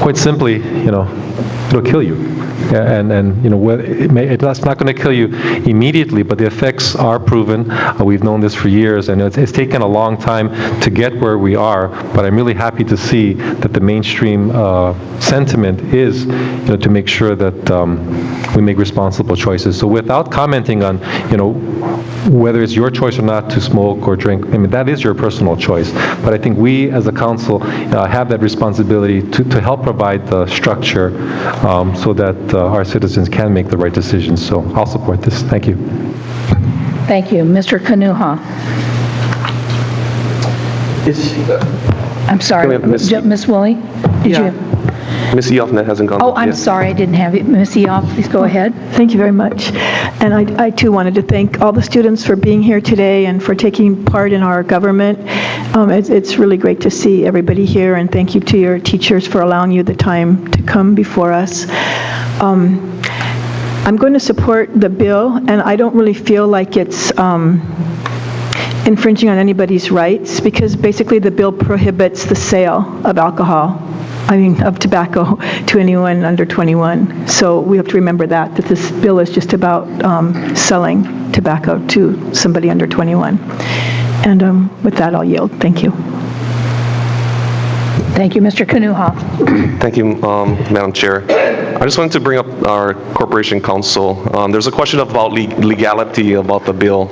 quite simply, you know, it'll kill you. And you know, it's not going to kill you immediately, but the effects are proven. We've known this for years, and it's taken a long time to get where we are, but I'm really happy to see that the mainstream sentiment is, you know, to make sure that we make responsible choices. So without commenting on, you know, whether it's your choice or not to smoke or drink, I mean, that is your personal choice. But I think we as a council have that responsibility to help provide the structure so that our citizens can make the right decisions. So I'll support this. Thank you. Thank you. Mr. Kanuha. I'm sorry, Ms. Willie? Did you? Ms. Eoffnet hasn't gone. Oh, I'm sorry, I didn't have it. Ms. Eoff, please go ahead. Thank you very much. And I too wanted to thank all the students for being here today and for taking part in our government. It's really great to see everybody here, and thank you to your teachers for allowing you the time to come before us. I'm going to support the bill, and I don't really feel like it's infringing on anybody's rights, because basically the bill prohibits the sale of alcohol, of tobacco, to anyone under 21. So we have to remember that this bill is just about selling tobacco to somebody under 21. And with that, I'll yield. Thank you. Thank you, Mr. Kanuha. Thank you, Madam Chair. I just wanted to bring up our Corporation Council. There's a question about legality about the bill,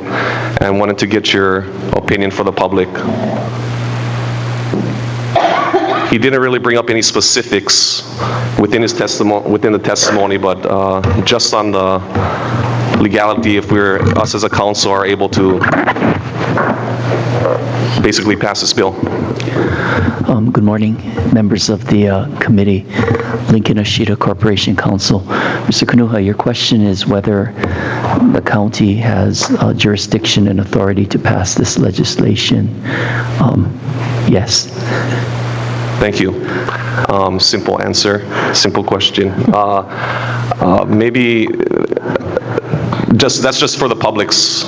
and wanted to get your opinion for the public. He didn't really bring up any specifics within his testimony, but just on the legality, if us as a council are able to basically pass this bill. Good morning, members of the committee. Lincoln Ashita Corporation Council. Mr. Kanuha, your question is whether the county has jurisdiction and authority to pass this legislation. Yes. Thank you. Simple answer, simple question. Maybe that's just for the public's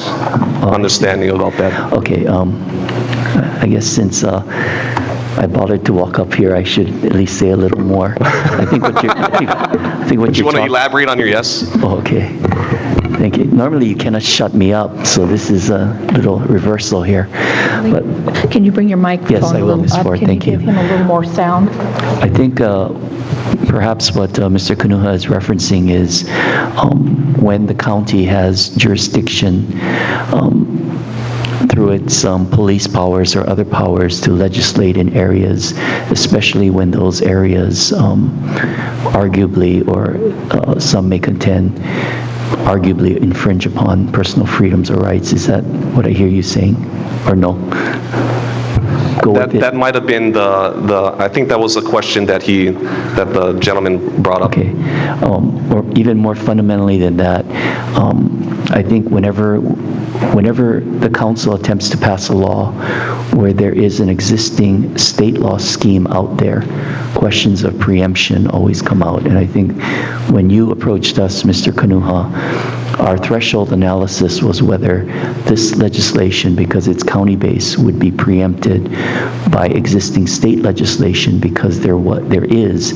understanding about that. Okay. I guess since I bothered to walk up here, I should at least say a little more. I think what you're. I think what you want to elaborate on your yes? Oh, okay. Thank you. Normally you cannot shut me up, so this is a little reversal here. But can you bring your microphone yes, I will, Ms. Ford. Thank you. Can you give him a little more sound? I think perhaps what Mr. Kanuha is referencing is when the county has jurisdiction through its police powers or other powers to legislate in areas, especially when those areas arguably, or some may contend, arguably infringe upon personal freedoms or rights. Is that what I hear you saying, or no? That might have been I think that was a question that the gentleman brought up. Okay, or even more fundamentally than that, I think whenever whenever the council attempts to pass a law where there is an existing state law scheme out there, questions of preemption always come out. And I think when you approached us, Mr. Kanuha, our threshold analysis was whether this legislation, because it's county-based, would be preempted by existing state legislation because there is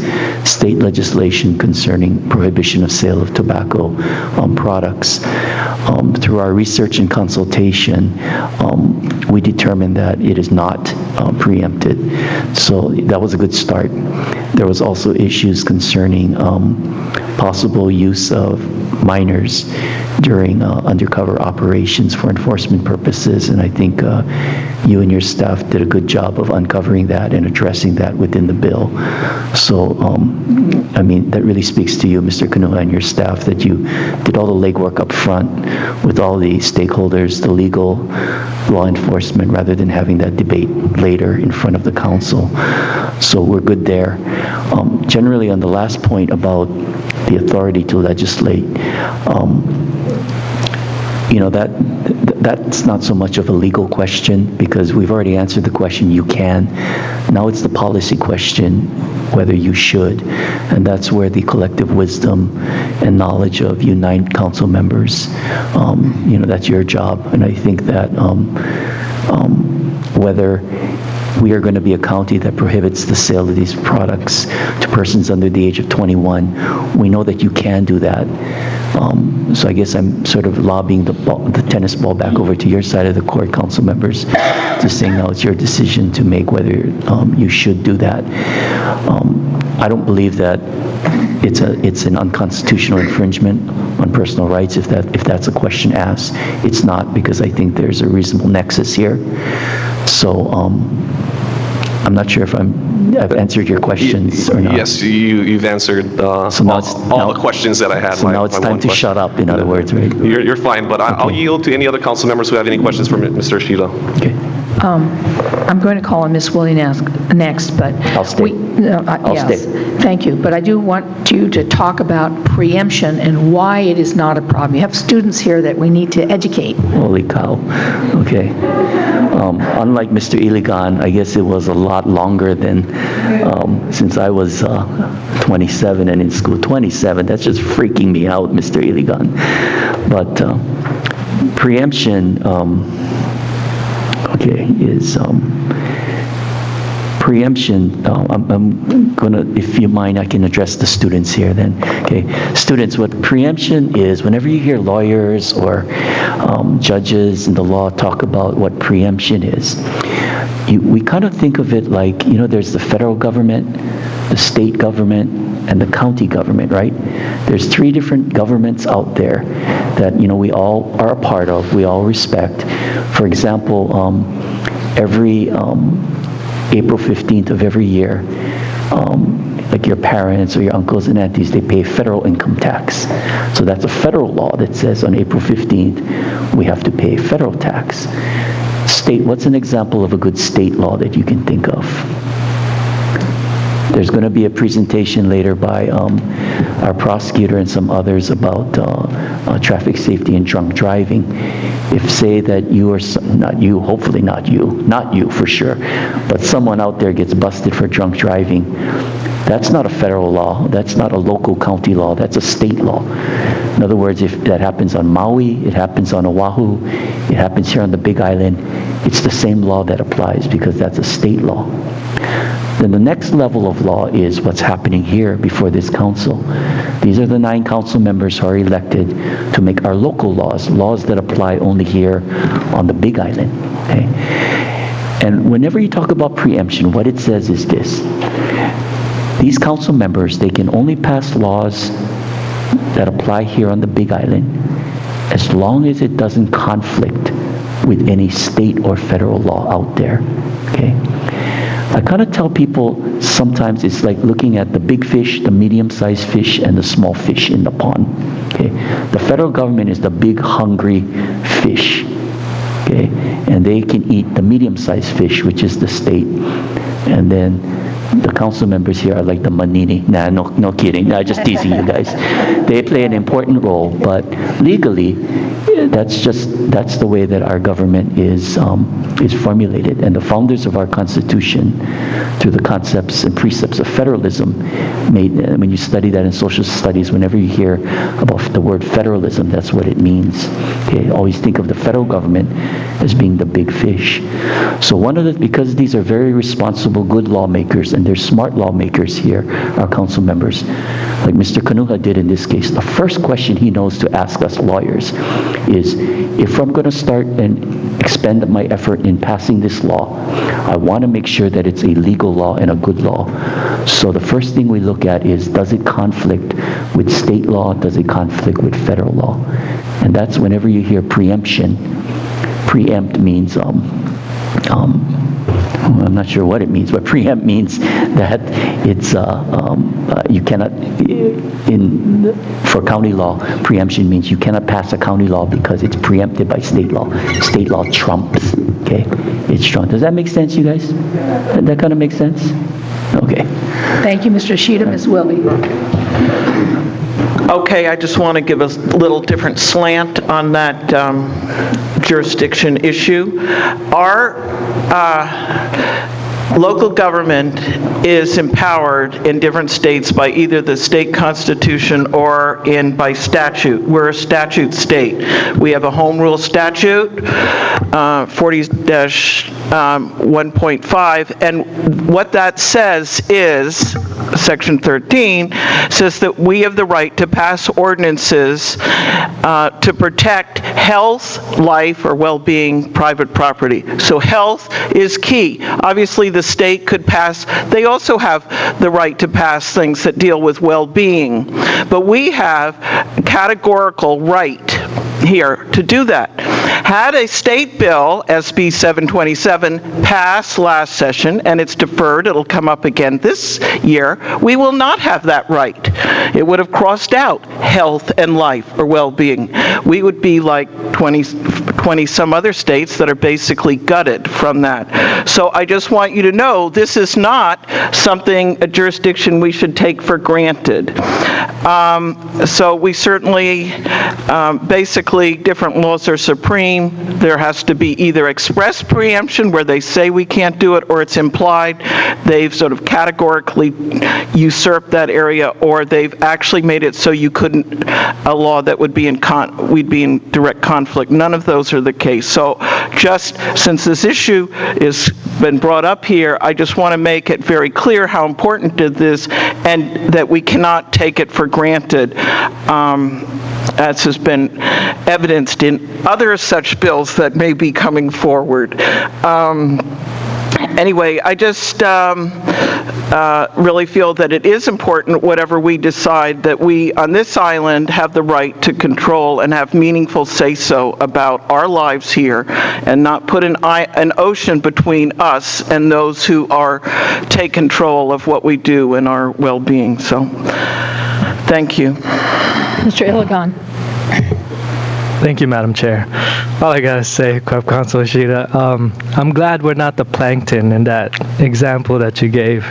state legislation concerning prohibition of sale of tobacco products. Through our research and consultation, we determined that it is not preempted. So that was a good start. There was also issues concerning possible use of minors during undercover operations for enforcement purposes, and I think you and your staff did a good job of uncovering that and addressing that within the bill. So, I mean, that really speaks to you, Mr. Kanuha, and your staff, that you did all the legwork up front with all the stakeholders, the legal, law enforcement, rather than having that debate later in front of the council. So we're good there. Generally, on the last point about the authority to legislate, you know, that's not so much of a legal question because we've already answered the question, you can. Now it's the policy question, whether you should. And that's where the collective wisdom and knowledge of you 9 council members, you know, that's your job. And I think that whether we are going to be a county that prohibits the sale of these products to persons under the age of 21. We know that you can do that. So I guess I'm sort of lobbying the tennis ball back over to your side of the court, council members, to say now it's your decision to make whether you should do that. I don't believe that it's an unconstitutional infringement on personal rights if that's a question asked. It's not, because I think there's a reasonable nexus here. So I'm not sure if I've answered your questions or not. Yes, you've answered all the questions that I had. So now it's time to shut up, in other words, right? You're fine, but I'll yield to any other council members who have any questions for Mr. Ishida. Okay. I'm going to call on Ms. Williams next, but... I'll stay. I'll yes, stay. Thank you. But I do want you to talk about preemption and why it is not a problem. You have students here that we need to educate. Holy cow. Okay. Unlike Mr. Iligan, I guess it was a lot longer than since I was 27 and in school. 27, that's just freaking me out, Mr. Iligan. But preemption, is preemption. I'm gonna, if you mind, I can address the students here then. Okay, students, what preemption is, whenever you hear lawyers or judges in the law talk about what preemption is, we kind of think of it like, you know, there's the federal government, the state government, and the county government, right? There's 3 different governments out there that, you know, we all are a part of, we all respect. For example, every April 15th of every year, like your parents or your uncles and aunties, they pay federal income tax. So that's a federal law that says on April 15th, we have to pay federal tax. State, what's an example of a good state law that you can think of? There's going to be a presentation later by our prosecutor and some others about traffic safety and drunk driving. If say that you are, not you, hopefully not you for sure, but someone out there gets busted for drunk driving, that's not a federal law, that's not a local county law, that's a state law. In other words, if that happens on Maui, it happens on Oahu, it happens here on the Big Island, it's the same law that applies because that's a state law. Then the next level of law is what's happening here before this council. These are the 9 council members who are elected to make our local laws, laws that apply only here on the Big Island. Okay? And whenever you talk about preemption, what it says is this. These council members, they can only pass laws that apply here on the Big Island as long as it doesn't conflict with any state or federal law out there. Okay? I kind of tell people sometimes it's like looking at the big fish, the medium-sized fish, and the small fish in the pond. Okay, the federal government is the big hungry fish. Okay, and they can eat the medium-sized fish, which is the state, and then the council members here are like the manini. Nah, no kidding. Nah, just teasing you guys. They play an important role, but legally, that's the way that our government is formulated. And the founders of our Constitution, through the concepts and precepts of federalism, when you study that in social studies, whenever you hear about the word federalism, that's what it means. Okay, always think of the federal government as being the big fish. So because these are very responsible, good lawmakers, and they're smart lawmakers here, our council members, like Mr. Kanuha did in this case, the first question he knows to ask us lawyers is, if I'm going to start and expend my effort in passing this law, I want to make sure that it's a legal law and a good law. So the first thing we look at is, does it conflict with state law? Does it conflict with federal law? And that's whenever you hear preemption. Preempt means, I'm not sure what it means, but preempt means that it's, you cannot, for county law, preemption means you cannot pass a county law because it's preempted by state law. State law trumps, okay? It's trump. Does that make sense, you guys? That kind of makes sense? Okay. Thank you, Mr. Shida. Ms. Willie. Okay, I just want to give a little different slant on that jurisdiction issue. Our local government is empowered in different states by either the state constitution or by statute. We're a statute state. We have a home rule statute, 40-1.5, and what that says is, Section 13 says that we have the right to pass ordinances to protect health, life, or well-being, private property. So health is key. Obviously, the state could pass, they also have the right to pass things that deal with well-being. But we have categorical right here to do that. Had a state bill, SB 727, pass last session, and it's deferred, it'll come up again this year, we will not have that right. It would have crossed out health and life or well-being. We would be like 20 some other states that are basically gutted from that. So I just want you to know this is not something, a jurisdiction we should take for granted. So we certainly, basically, different laws are supreme. There has to be either express preemption where they say we can't do it, or it's implied. They've sort of categorically usurped that area, or they've actually made it so you couldn't, a law that would be we'd be in direct conflict. None of those are the case. So just since this issue has been brought up here, I just want to make it very clear how important it is and that we cannot take it for granted, as has been evidenced in other such bills that may be coming forward. Anyway, I just really feel that it is important, whatever we decide, that we on this island have the right to control and have meaningful say-so about our lives here, and not put an ocean between us and those who take control of what we do and our well-being. So, thank you. Mr. Iligan. Thank you, Madam Chair. All I gotta say, Councilor Shida, I'm glad we're not the plankton in that example that you gave.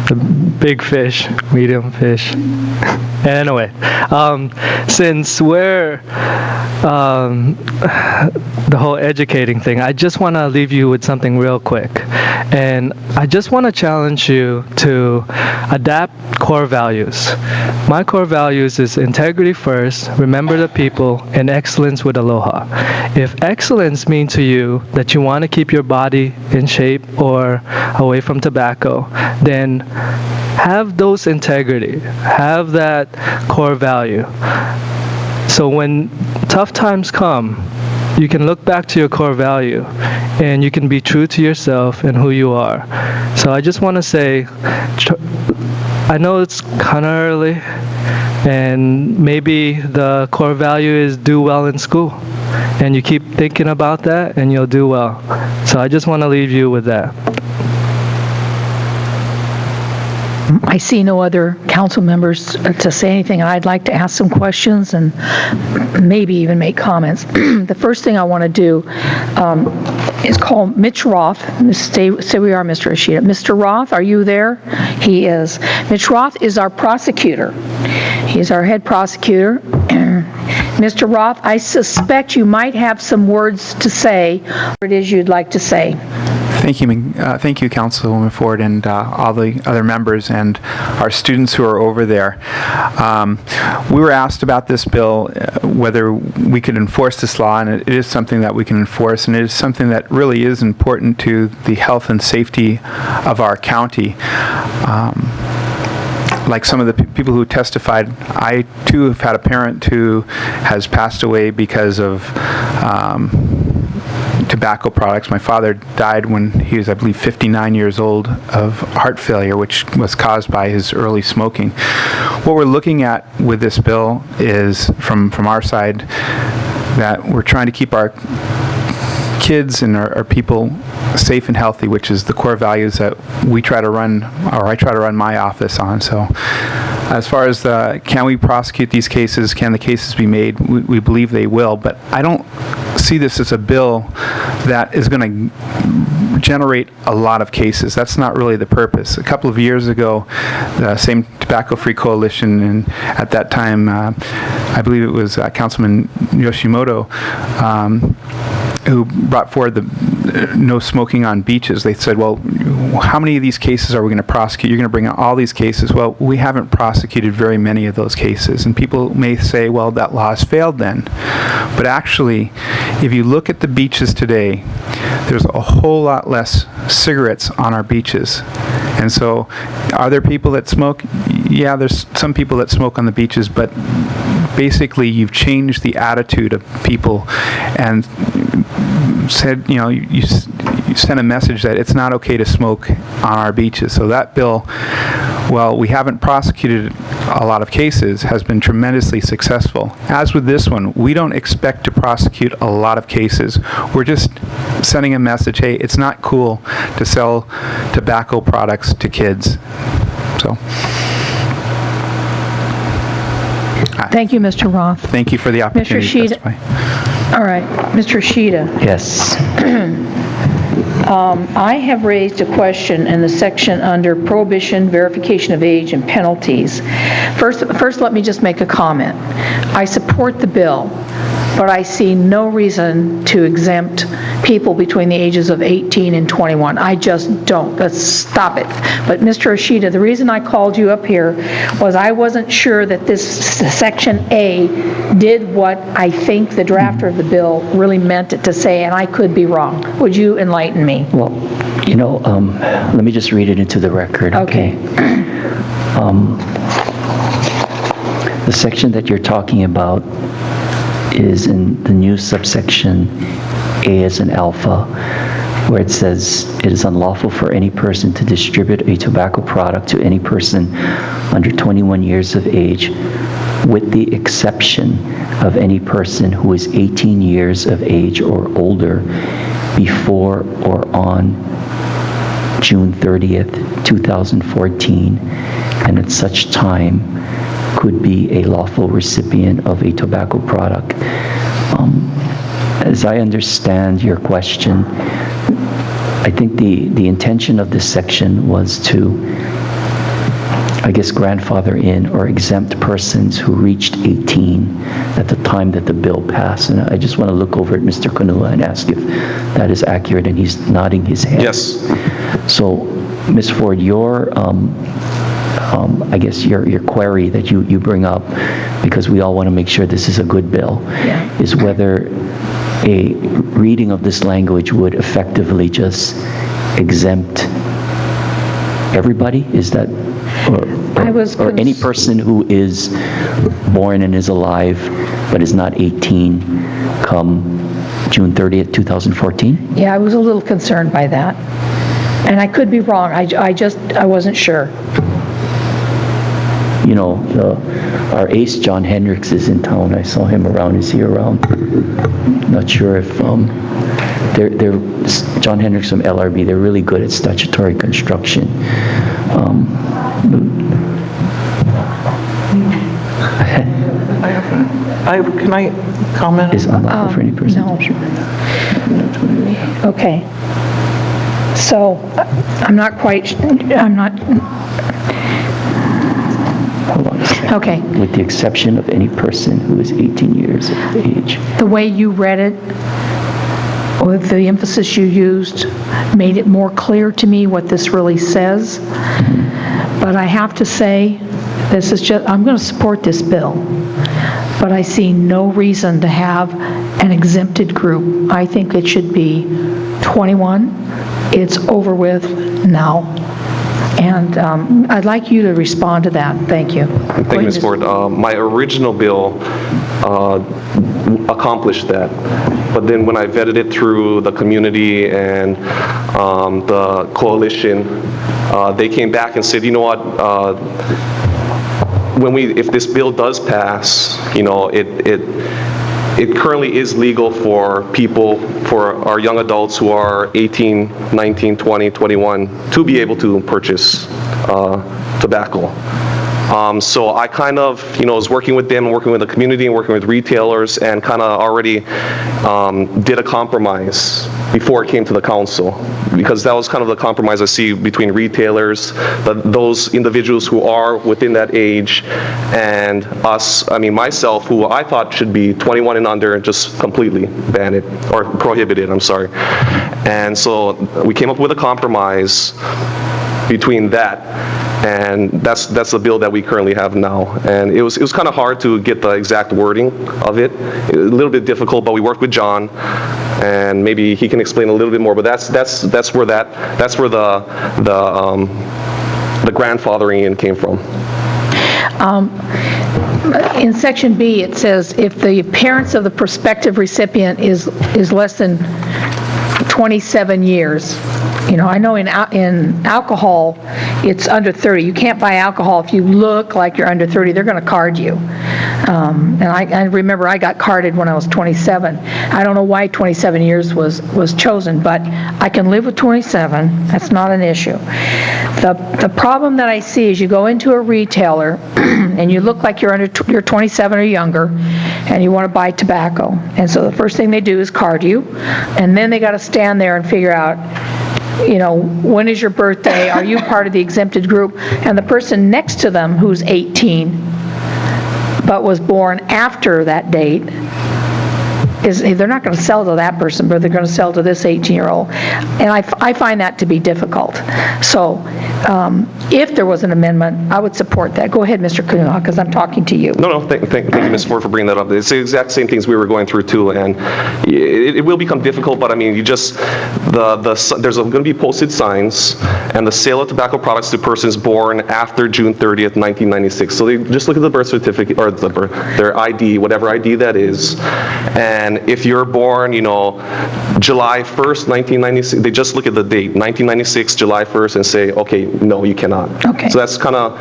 The big fish, medium fish. Anyway, since we're the whole educating thing, I just want to leave you with something real quick. And I just want to challenge you to adapt core values. My core values is integrity first, remember the people, and excellence with aloha. If excellence means to you that you want to keep your body in shape or away from tobacco, then have those integrity, have that core value. So when tough times come, you can look back to your core value and you can be true to yourself and who you are. So I just want to say, I know it's kind of early, and maybe the core value is do well in school. And you keep thinking about that and you'll do well. So I just want to leave you with that. I see no other council members to say anything. I'd like to ask some questions and maybe even make comments. The first thing I want to do is call Mitch Roth. Stay where we are, Mr. Ishida. Mr. Roth, are you there? He is. Mitch Roth is our prosecutor. He's our head prosecutor. Mr. Roth, I suspect you might have some words to say, what it is you'd like to say. Thank you, Councilwoman Ford, and all the other members and our students who are over there. We were asked about this bill, whether we could enforce this law, and it is something that we can enforce, and it is something that really is important to the health and safety of our county. Like some of the people who testified, I too have had a parent who has passed away because of tobacco products. My father died when he was, I believe, 59 years old of heart failure, which was caused by his early smoking. What we're looking at with this bill is, from our side, that we're trying to keep our kids and our people safe and healthy, which is the core values that we try to run, or I try to run my office on. So as far as can we prosecute these cases, can the cases be made, we believe they will, but I don't see this as a bill that is going to generate a lot of cases. That's not really the purpose. A couple of years ago, the same Tobacco-Free Coalition, and at that time, I believe it was Councilman Yoshimoto, who brought forward the no smoking on beaches. They said, well, how many of these cases are we going to prosecute? You're going to bring out all these cases. Well, we haven't prosecuted very many of those cases. And people may say, well, that law has failed then. But actually, if you look at the beaches today, there's a whole lot less cigarettes on our beaches. And so, are there people that smoke? Yeah, there's some people that smoke on the beaches, but basically you've changed the attitude of people and said, you sent a message that it's not okay to smoke on our beaches. So that bill, well, we haven't prosecuted a lot of cases, has been tremendously successful. As with this one, we don't expect to prosecute a lot of cases. We're just sending a message, hey, it's not cool to sell tobacco products to kids. So. Thank you, Mr. Roth. Thank you for the opportunity to testify. All right, Mr. Ishida. Yes. I have raised a question in the section under prohibition, verification of age, and penalties. First, let me just make a comment. I support the bill, but I see no reason to exempt people between the ages of 18 and 21. I just don't. Let's stop it. But Mr. Ishida, the reason I called you up here was I wasn't sure that this Section A did what I think the drafter of the bill really meant it to say, and I could be wrong. Would you enlighten me? Well, let me just read it into the record. Okay. The section that you're talking about is in the new subsection A as in alpha, where it says it is unlawful for any person to distribute a tobacco product to any person under 21 years of age, with the exception of any person who is 18 years of age or older before or on June 30th, 2014, and at such time could be a lawful recipient of a tobacco product. As I understand your question, I think the intention of this section was to, I guess, grandfather in or exempt persons who reached 18 at the time that the bill passed. And I just want to look over at Mr. Kanula and ask if that is accurate, and he's nodding his head. Yes. So, Ms. Ford, your I guess your query that you bring up, because we all want to make sure this is a good bill, is whether a reading of this language would effectively just exempt everybody? Is that, or any person who is born and is alive but is not 18 come June 30th, 2014? Yeah, I was a little concerned by that. And I could be wrong. I wasn't sure. Our ace, John Hendricks, is in town. I saw him around. Is he around? Not sure if John Hendricks from LRB, they're really good at statutory construction. Can I comment? Is unlawful for any person. No. Okay. So, I'm not, Hold on a second. okay. With the exception of any person who is 18 years of age. The way you read it, with the emphasis you used, made it more clear to me what this really says. But I have to say, this is just, I'm going to support this bill, but I see no reason to have an exempted group. I think it should be 21. It's over with now. And I'd like you to respond to that. Thank you. Thank you, Ms. Ford. My original bill accomplished that. But then when I vetted it through the community and the coalition, they came back and said, you know what, if this bill does pass, you know, it currently is legal for people, for our young adults who are 18, 19, 20, 21, to be able to purchase tobacco. So I kind of, you know, was working with them, working with the community, and working with retailers, and kind of already did a compromise before it came to the council, because that was kind of the compromise I see between retailers, those individuals who are within that age, and us, I mean myself, who I thought should be 21 and under, and just completely ban it, or prohibit it, I'm sorry. And so we came up with a compromise between that, and that's the bill that we currently have now. And it was kind of hard to get the exact wording of it, a little bit difficult, but we worked with John, and maybe he can explain a little bit more. But that's where the grandfathering in came from. In section B, it says if the parents of the prospective recipient is less than 27 years. You know, I know in alcohol, it's under 30. You can't buy alcohol if you look like you're under 30. They're going to card you. And I remember I got carded when I was 27. I don't know why 27 years was chosen, but I can live with 27. That's not an issue. The problem that I see is you go into a retailer and you look like you're 27 or younger, and you want to buy tobacco. And so the first thing they do is card you, and then they got to stand there and figure out, you know, when is your birthday? Are you part of the exempted group? And the person next to them who's 18 but was born after that date, they're not going to sell to that person, but they're going to sell to this 18-year-old. And I find that to be difficult. So if there was an amendment, I would support that. Go ahead, Mr. Cunha, because I'm talking to you. No, thank you, Ms. Ford, for bringing that up. It's the exact same things we were going through too, and it will become difficult, but I mean, there's going to be posted signs, and the sale of tobacco products to persons born after June 30th, 1996. So they just look at the birth certificate, or their ID, whatever ID that is, and if you're born, you know, July 1st, 1996, they just look at the date, 1996, July 1st, and say, okay, no, you cannot. Okay. So that's kind of,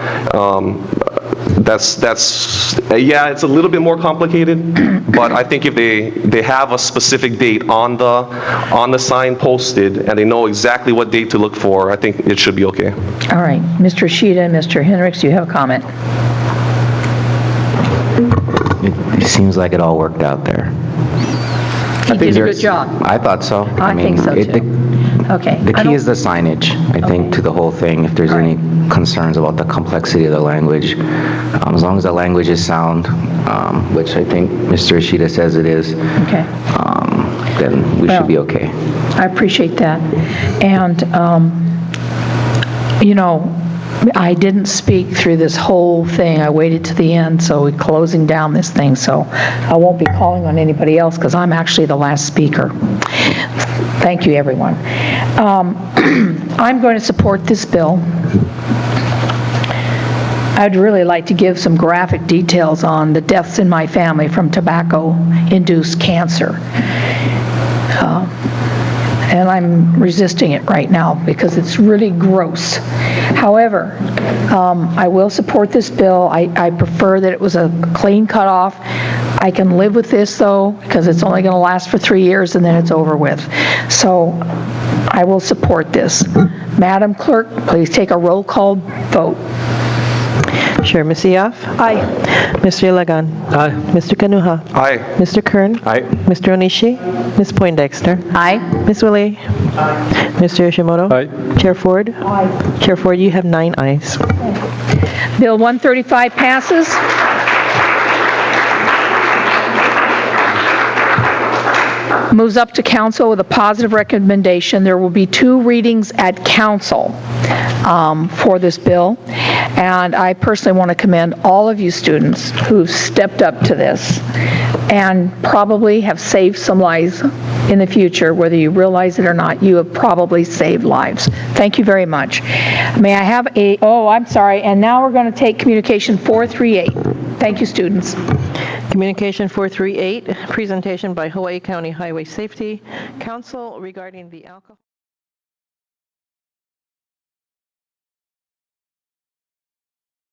yeah, it's a little bit more complicated, but I think if they have a specific date on the sign posted, and they know exactly what date to look for, I think it should be okay. All right. Mr. Ishida and Mr. Hendricks, do you have a comment? It seems like it all worked out there. You did a good job. I thought so. I think so, too. Okay. The key is the signage, I think, to the whole thing. If there's any concerns about the complexity of the language, as long as the language is sound, which I think Mr. Ishida says it is, okay, then we should be okay. I appreciate that. And, you know, I didn't speak through this whole thing. I waited to the end, so we're closing down this thing. So I won't be calling on anybody else because I'm actually the last speaker. Thank you, everyone. I'm going to support this bill. I'd really like to give some graphic details on the deaths in my family from tobacco-induced cancer. And I'm resisting it right now because it's really gross However, I will support this bill. I prefer that it was a clean cutoff. I can live with this, though, because it's only going to last for 3 years and then it's over with. So I will support this. Madam Clerk, please take a roll call vote. Sure. Ms. Eoff? Aye. Mr. Ilagan? Aye. Mr. Kanuha? Aye. Mr. Kern? Aye. Mr. Onishi? Ms. Poindexter? Aye. Ms. Willie? Mr. Yoshimoto? Aye. Chair Ford? Chair Ford, you have 9 ayes. Bill 135 passes. Moves up to council with a positive recommendation. There will be 2 readings at council for this bill. And I personally want to commend all of you students who've stepped up to this and probably have saved some lives in the future, whether you realize it or not. You have probably saved lives. Thank you very much. May I have I'm sorry, and now we're going to take communication 438. Thank you, students. Communication 438, presentation by Hawaii County Highway Safety Council regarding the alcohol.